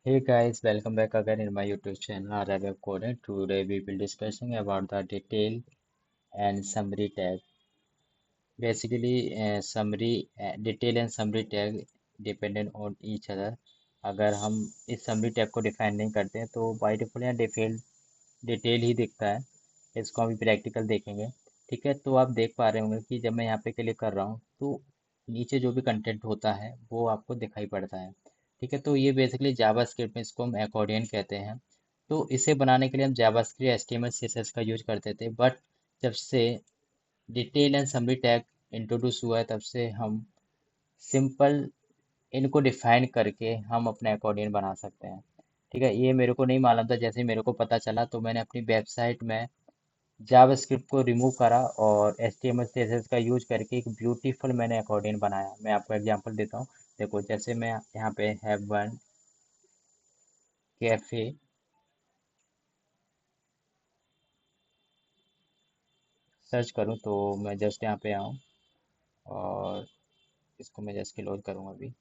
Hey guys, welcome back again in my YouTube channel RWeb Coding. Today we will discussing about the detail and summary tag. Basically, detail and summary tag dependent on each other. अगर हम इस summary tag को define नहीं करते हैं तो by default यहाँ detail ही दिखता है। इसको हम प्रैक्टिकल देखेंगे। ठीक है, तो आप देख पा रहे होंगे कि जब मैं यहाँ पे क्लिक कर रहा हूँ तो नीचे जो भी कंटेंट होता है वो आपको दिखाई पड़ता है। ठीक है, तो ये बेसिकली जावास्क्रिप्ट में इसको हम एकॉर्डियन कहते हैं। तो इसे बनाने के लिए हम जावास्क्रिप्ट एचटीएमएल सीएसएस का यूज करते थे, बट जब से detail and summary tag introduce हुआ है तब से हम सिंपल इनको डिफाइन करके हम अपने अकॉर्डिंग बना सकते हैं। ठीक है, ये मेरे को नहीं मालूम था। जैसे ही मेरे को पता चला तो मैंने अपनी वेबसाइट में जावास्क्रिप्ट को रिमूव करा और HTML CSS का यूज करके एक ब्यूटीफुल मैंने अकॉर्डिंग बनाया। मैं आपको एग्जांपल देता हूँ। देखो, जैसे मैं यहाँ पे हैव वन कैफे सर्च करूँ तो मैं जस्ट यहाँ पे आऊँ और इसको मैं जस्ट क्लोज करूँगा अभी।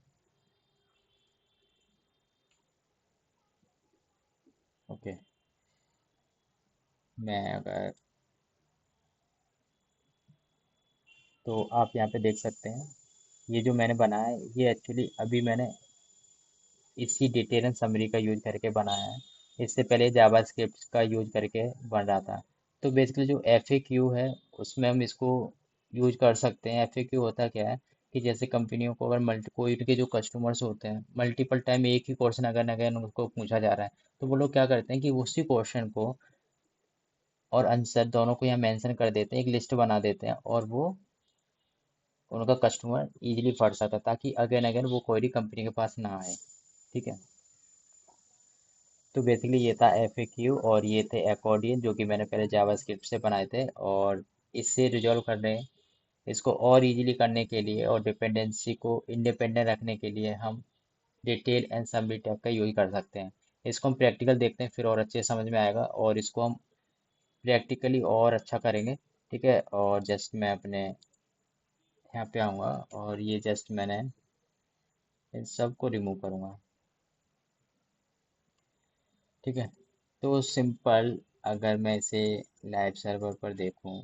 ओके, मैं अगर तो आप यहाँ पे देख सकते हैं, ये जो मैंने बनाया है ये एक्चुअली अभी मैंने इसी डिटेल एंड समरी का यूज करके बनाया है। इससे पहले जावास्क्रिप्ट का यूज करके बन रहा था। तो बेसिकली जो FAQ है उसमें हम इसको यूज कर सकते हैं। FAQ होता क्या है कि जैसे कंपनियों को अगर मल्टी कोई उनके जो कस्टमर्स होते हैं मल्टीपल टाइम एक ही क्वेश्चन अगर न अगर उनको पूछा जा रहा है तो वो लोग क्या करते हैं कि उसी क्वेश्चन को और आंसर दोनों को यहाँ मेंशन कर देते हैं, एक लिस्ट बना देते हैं और वो उनका कस्टमर इजीली पढ़ सकता है ताकि अगेन अगेन वो क्वेरी कंपनी के पास ना आए। ठीक है, तो बेसिकली ये था FAQ और ये थे अकॉर्डियन जो कि मैंने पहले जावास्क्रिप्ट से बनाए थे। और इससे रिजॉल्व करने इसको और इजीली करने के लिए और डिपेंडेंसी को इंडिपेंडेंट रखने के लिए हम डिटेल एंड समरी टैग का यूज कर सकते हैं। इसको हम प्रैक्टिकल देखते हैं फिर और अच्छे से समझ में आएगा और इसको हम प्रैक्टिकली और अच्छा करेंगे। ठीक है, और जस्ट मैं अपने यहाँ पे आऊँगा और ये जस्ट मैंने इन सब को रिमूव करूँगा। ठीक है, तो सिंपल अगर मैं इसे लाइव सर्वर पर देखूँ।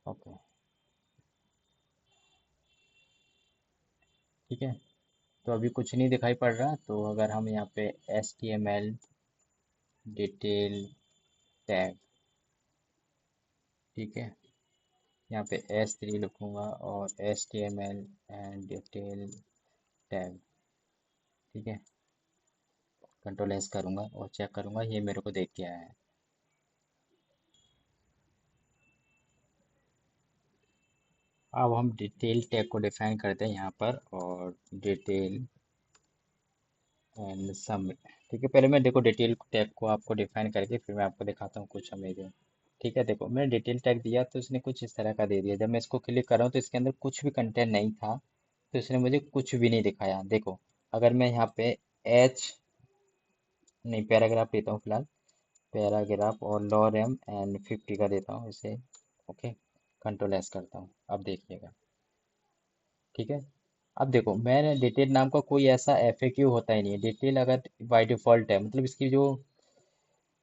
ओके, ठीक है, तो अभी कुछ नहीं दिखाई पड़ रहा। तो अगर हम यहाँ पे HTML डिटेल टैग, ठीक है, यहाँ पे S3 लिखूँगा और HTML एंड डिटेल टैग, ठीक है, कंट्रोल S करूँगा और चेक करूँगा ये मेरे को देख के आया है। अब हम डिटेल टैग को डिफाइन करते हैं यहाँ पर और डिटेल एंड सम। ठीक है, पहले मैं देखो डिटेल टैग को आपको डिफाइन करके फिर मैं आपको दिखाता हूँ कुछ अमेजिंग। ठीक है, देखो मैंने डिटेल टैग दिया तो इसने कुछ इस तरह का दे दिया। जब मैं इसको क्लिक कर रहा हूँ तो इसके अंदर कुछ भी कंटेंट नहीं था, तो इसने मुझे कुछ भी नहीं दिखाया। देखो, अगर मैं यहाँ पे एच नहीं पैराग्राफ देता हूँ फिलहाल, पैराग्राफ और लॉरेम एंड 50 का देता हूँ इसे। ओके, कंट्रोल एस करता हूँ, अब देखिएगा। ठीक है, अब देखो मैंने डिटेल नाम का कोई ऐसा FAQ होता ही नहीं है। डिटेल अगर बाय डिफॉल्ट है मतलब इसकी जो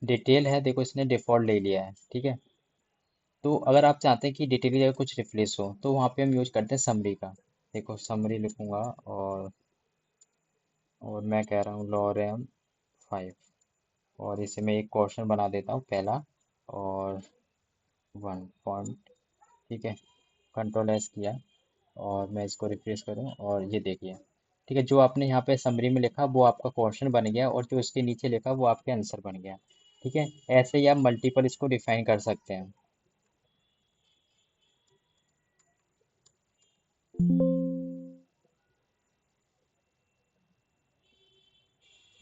डिटेल है, देखो इसने डिफॉल्ट ले लिया है। ठीक है, तो अगर आप चाहते हैं कि डिटेल की जगह कुछ रिप्लेस हो तो वहाँ पे हम यूज करते हैं समरी का। देखो समरी लिखूंगा और मैं कह रहा हूँ लॉरेम 5 और इसे मैं एक क्वेश्चन बना देता हूँ पहला और 1 पॉइंट। ठीक है, कंट्रोल एस किया और मैं इसको रिफ्रेश करूँ और ये देखिए। ठीक है, जो आपने यहाँ पे समरी में लिखा वो आपका क्वेश्चन बन गया और जो इसके नीचे लिखा वो आपके आंसर बन गया। ठीक है, ऐसे ही आप मल्टीपल इसको डिफाइन कर सकते हैं।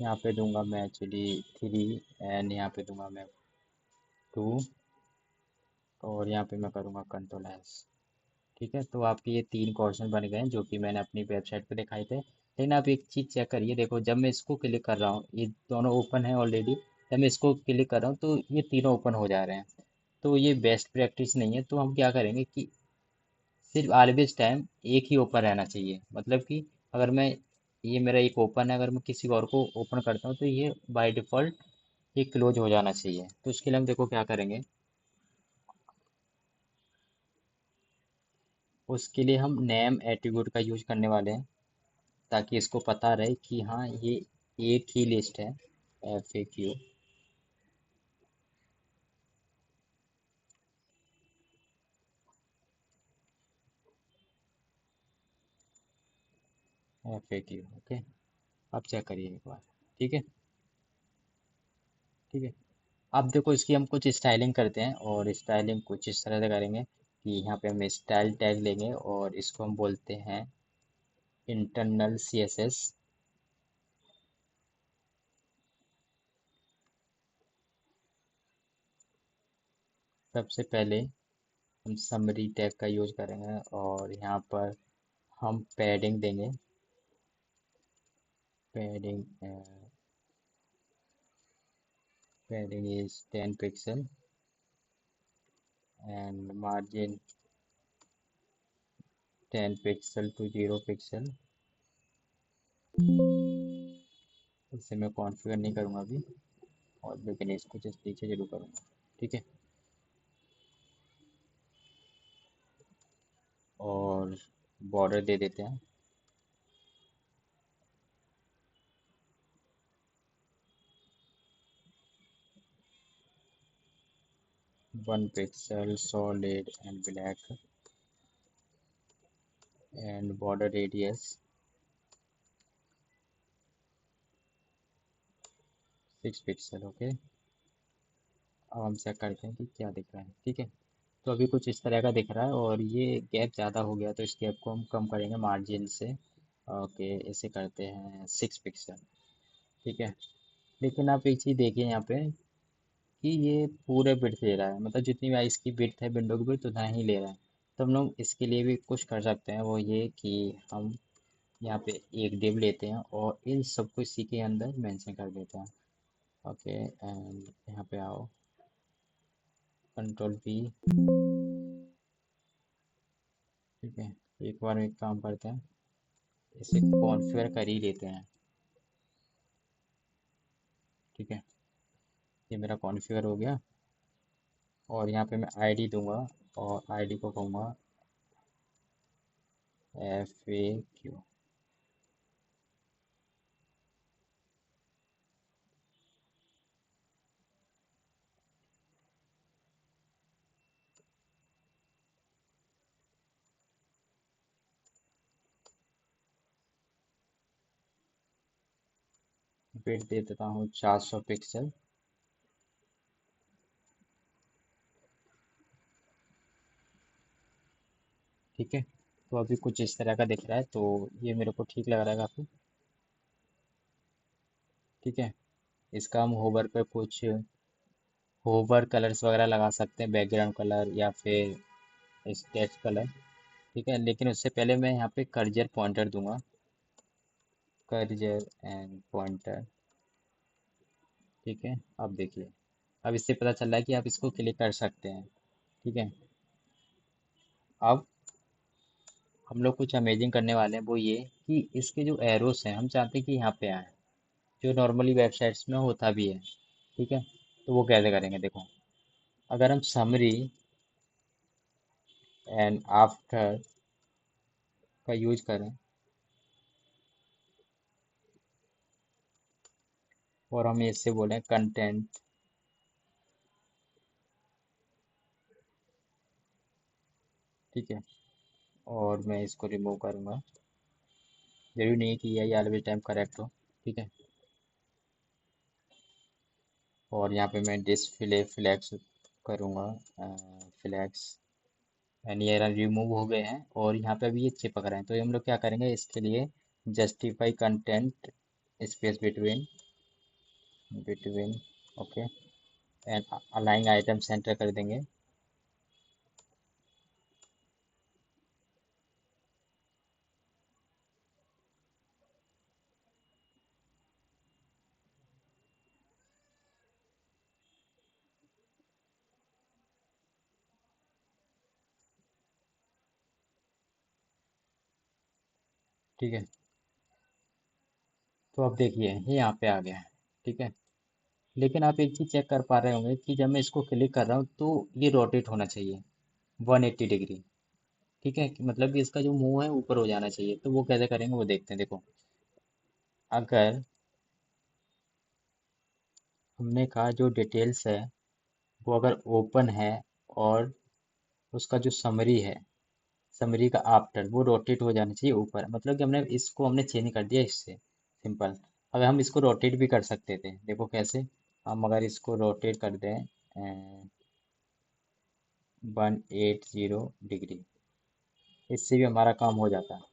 यहाँ पे दूंगा मैं एक्चुअली 3 एंड यहाँ पे दूंगा मैं 2 और यहाँ पे मैं करूँगा कंट्रोल एस। ठीक है, तो आपके ये 3 क्वेश्चन बन गए हैं जो कि मैंने अपनी वेबसाइट पे दिखाए थे। लेकिन आप एक चीज़ चेक करिए, देखो जब मैं इसको क्लिक कर रहा हूँ ये दोनों ओपन है ऑलरेडी। जब मैं इसको क्लिक कर रहा हूँ तो ये तीनों ओपन हो जा रहे हैं। तो ये बेस्ट प्रैक्टिस नहीं है। तो हम क्या करेंगे कि सिर्फ ऑलवेज टाइम एक ही ओपन रहना चाहिए। मतलब कि अगर मैं, ये मेरा एक ओपन है, अगर मैं किसी और को ओपन करता हूँ तो ये बाय डिफ़ॉल्ट ये क्लोज हो जाना चाहिए। तो उसके लिए हम देखो क्या करेंगे, उसके लिए हम नेम एट्रीब्यूट का यूज करने वाले हैं, ताकि इसको पता रहे कि हाँ ये एक ही लिस्ट है, F A Q, F A Q. Okay, आप चेक करिए एक बार। ठीक है, ठीक है। अब देखो इसकी हम कुछ स्टाइलिंग करते हैं, और स्टाइलिंग कुछ इस तरह से करेंगे कि यहाँ पे हम स्टाइल टैग लेंगे और इसको हम बोलते हैं इंटरनल सी एस एस। सबसे पहले हम समरी टैग का यूज करेंगे, और यहाँ पर हम पैडिंग देंगे। Padding, padding is 10 pixel, and margin 10 pixel to 0 pixel. इसे मैं कॉन्फ़िगर नहीं करूँगा अभी, और लेकिन इसको जस्ट नीचे जरूर करूँगा। ठीक है, और बॉर्डर दे देते हैं 1 pixel solid and black, and border radius 6 pixel. Okay, अब हम चेक करते हैं कि क्या दिख रहा है। ठीक है, तो अभी कुछ इस तरह का दिख रहा है, और ये गैप ज़्यादा हो गया, तो इस गैप को हम कम करेंगे मार्जिन से। ओके, इसे करते हैं 6 पिक्सल। ठीक है, लेकिन आप एक चीज़ देखिए यहाँ पे कि ये पूरे बिट्स ले रहा है, मतलब जितनी भी इसकी बिट है, विंडो की बिट उतना ही ले रहा है। तो हम लोग इसके लिए भी कुछ कर सकते हैं, वो ये कि हम यहाँ पे एक डिव लेते हैं और इन सबको इसी के अंदर मेंशन कर देते हैं। ओके, एंड यहाँ पे आओ, कंट्रोल पी। ठीक है, एक बार एक काम करते हैं, इसे कॉन्फ़िगर कर ही लेते हैं। ठीक है, ये मेरा कॉन्फ़िगर हो गया, और यहाँ पे मैं आईडी दूंगा, और आईडी को कहूँगा एफ ए क्यू। बिट दे देता हूँ 400 पिक्सल। ठीक है, तो अभी कुछ इस तरह का दिख रहा है, तो ये मेरे को ठीक लग रहा है काफ़ी। ठीक है, इसका हम होवर पे कुछ होवर कलर्स वगैरह लगा सकते हैं, बैकग्राउंड कलर या फिर टेक्स्ट कलर। ठीक है, लेकिन उससे पहले मैं यहाँ पे कर्जर पॉइंटर दूंगा, कर्जर एंड पॉइंटर। ठीक है, अब देखिए, अब इससे पता चल रहा है कि आप इसको क्लिक कर सकते हैं। ठीक है, अब हम लोग कुछ अमेजिंग करने वाले हैं, वो ये कि इसके जो एरोस हैं हम चाहते हैं कि यहाँ पे आए, जो नॉर्मली वेबसाइट्स में होता भी है। ठीक है, तो वो कैसे करेंगे देखो, अगर हम समरी एंड आफ्टर का यूज करें, और हम इससे बोलें कंटेंट। ठीक है, और मैं इसको रिमूव करूँगा, जरूरी नहीं कि यही ऑलवेज टाइम करेक्ट हो। ठीक है, और यहाँ पे मैं डिस्प्ले फ्लैग्स करूँगा, फ्लैग्स, एंड ये रिमूव हो गए हैं, और यहाँ पे अभी ये चिपक रहे हैं। तो हम लोग क्या करेंगे इसके लिए, justify content space between, between, okay, and align item centre कर देंगे। ठीक है। तो अब देखिए ये यहाँ पे आ गया है। ठीक है। लेकिन आप एक चीज़ चेक कर पा रहे होंगे कि जब मैं इसको क्लिक कर रहा हूँ तो ये रोटेट होना चाहिए 180 डिग्री। ठीक है, कि मतलब कि इसका जो मुंह है ऊपर हो जाना चाहिए। तो वो कैसे करेंगे वो देखते हैं। देखो, अगर हमने कहा जो डिटेल्स है वो अगर ओपन है, और उसका जो समरी है, समरी का आफ्टर वो रोटेट हो जाना चाहिए ऊपर, मतलब कि हमने चेंज कर दिया इससे। सिंपल। अगर हम इसको रोटेट भी कर सकते थे, देखो कैसे। हम अगर इसको रोटेट कर दें 180 डिग्री, इससे भी हमारा काम हो जाता है।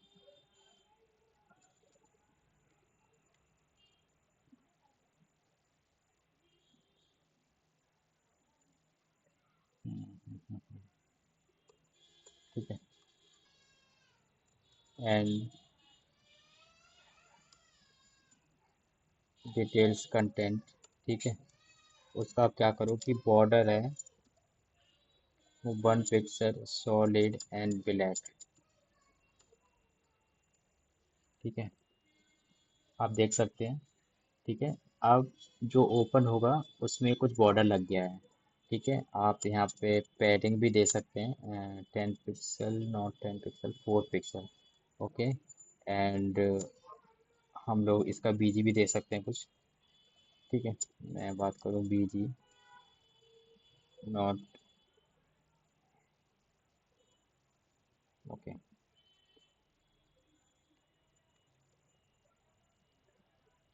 ठीक है। And details content. ठीक है। उसका आप क्या करो कि बॉर्डर है वो 1 पिक्सल सॉलिड एंड ब्लैक। ठीक है, आप देख सकते हैं। ठीक है। अब जो ओपन होगा उसमें कुछ बॉर्डर लग गया है। ठीक है, आप यहाँ पे पैडिंग भी दे सकते हैं, 10 pixel, not 10 pixel, 4 pixel. Okay. And हम लोग इसका बीजी भी दे सकते हैं कुछ। ठीक है, मैं बात करूँ बीजी नॉट। ओके।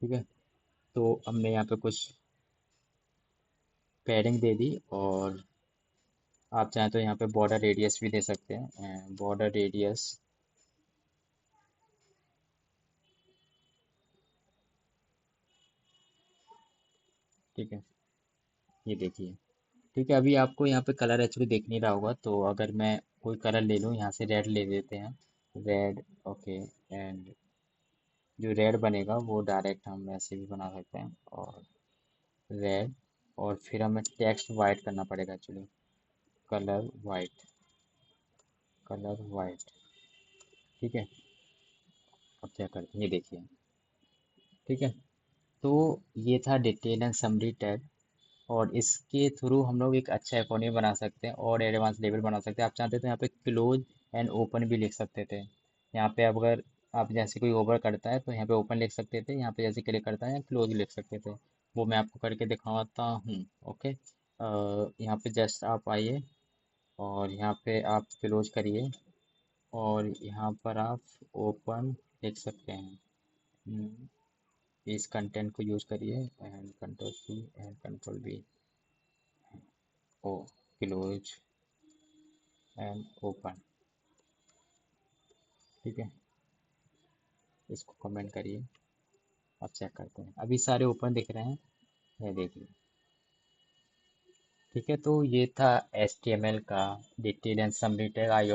ठीक है, तो हमने यहाँ पे कुछ पैडिंग दे दी, और आप चाहें तो यहाँ पे बॉर्डर रेडियस भी दे सकते हैं, बॉर्डर रेडियस। ठीक है, ये देखिए। ठीक है, अभी आपको यहाँ पे कलर एक्चुअली दिख नहीं रहा होगा, तो अगर मैं कोई कलर ले लूँ, यहाँ से रेड ले लेते हैं। रेड। ओके। एंड जो रेड बनेगा वो डायरेक्ट हम ऐसे भी बना सकते हैं, और रेड। और फिर हमें टेक्स्ट वाइट करना पड़ेगा actually. Colour white. Colour white. ठीक है। अब क्या करते हैं ये देखिए। ठीक है, तो ये था डिटेल एंड समरी टैग। और इसके थ्रू हम लोग एक अच्छा इकोनॉमी बना सकते हैं और एडवांस लेवल बना सकते हैं। आप चाहते तो यहाँ पे क्लोज एंड ओपन भी लिख सकते थे। यहाँ पे अब अगर आप जैसे कोई ओवर करता है तो यहाँ पे ओपन लिख सकते थे, यहाँ पे जैसे क्लिक करता है या क्लोज लिख सकते थे। वो मैं आपको करके दिखाता हूँ। ओके। यहाँ पे जस्ट आप आइए, और यहाँ पे आप क्लोज करिए, और यहाँ पर आप ओपन लिख सकते हैं। हम्म, इस कंटेंट को यूज करिए, and control C and control V. Oh, close and open. ठीक है, इसको कमेंट करिए। अब चेक करते हैं, अभी सारे ओपन दिख रहे हैं। ये देखिए। ठीक है, तो ये था HTML का detail and summary tag. I